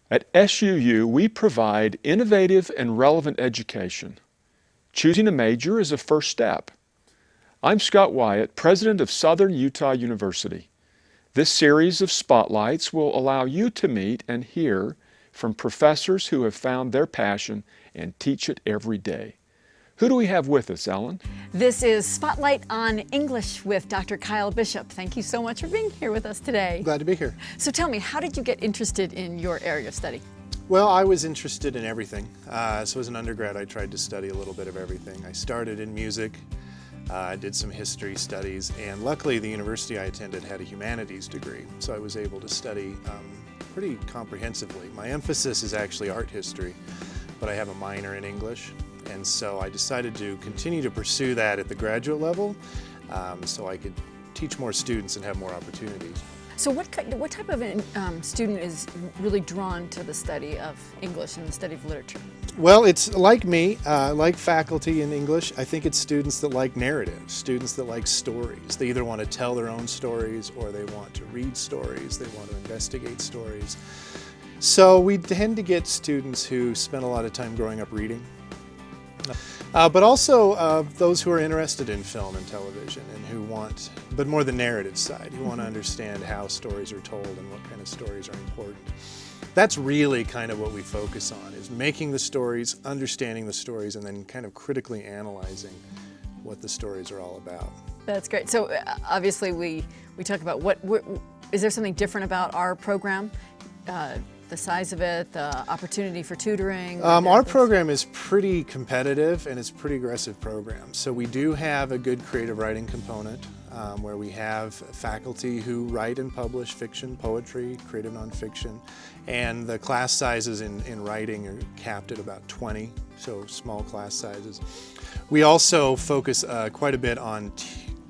At SUU, we provide innovative and relevant education. Choosing a major is a first step. I'm Scott Wyatt, president of Southern Utah University. This series of spotlights will allow you to meet and hear from professors who have found their passion and teach it every day. Who do we have with us, Ellen? This is Spotlight on English with Dr. Kyle Bishop. Thank you so much for being here with us today. Glad to be here. So tell me, how did you get interested in your area of study? Well, I was interested in everything. So as an undergrad, I tried to study a little bit of everything. I started in music, I did some history studies, and luckily the university I attended had a humanities degree, so I was able to study pretty comprehensively. My emphasis is actually art history, but I have a minor in English. And so I decided to continue to pursue that at the graduate level so I could teach more students and have more opportunities. So what type of student is really drawn to the study of English and the study of literature? Well, it's like me, like faculty in English. I think it's students that like narratives, students that like stories. They either want to tell their own stories or they want to read stories, they want to investigate stories. So we tend to get students who spend a lot of time growing up reading. But also those who are interested in film and television and who want, but more the narrative side, who want to understand how stories are told and what kind of stories are important. That's really kind of what we focus on, is making the stories, understanding the stories, and then kind of critically analyzing what the stories are all about. That's great. So obviously we talk about is there something different about our program? The size of it, the opportunity for tutoring? Our program is pretty competitive and it's a pretty aggressive program. So we do have a good creative writing component where we have faculty who write and publish fiction, poetry, creative nonfiction, and the class sizes in writing are capped at about 20, so small class sizes. We also focus quite a bit on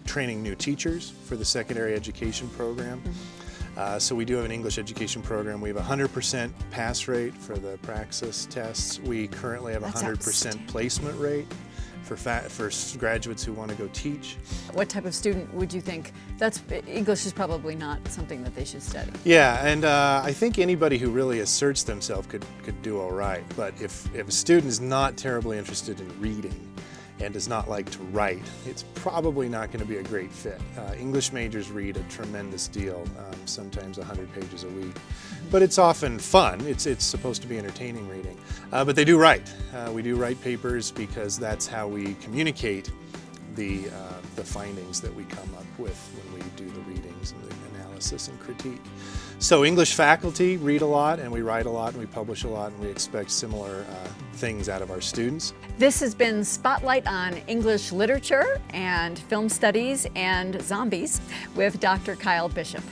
training new teachers for the secondary education program. So we do have an English education program. We have a 100% pass rate for the praxis tests. We currently have a 100% placement rate for graduates who want to go teach. What type of student would you think? English is probably not something that they should study. Yeah, and I think anybody who really asserts themselves could do all right. But if a student is not terribly interested in reading and does not like to write, it's probably not going to be a great fit. English majors read a tremendous deal, sometimes 100 pages a week. But it's often fun. It's supposed to be entertaining reading. But they do write. We do write papers because that's how we communicate the findings that we come up with when we do the readings and the analysis and critique. So English faculty read a lot, and we write a lot, and we publish a lot, and we expect similar things out of our students. This has been Spotlight on English Literature and Film Studies and Zombies with Dr. Kyle Bishop.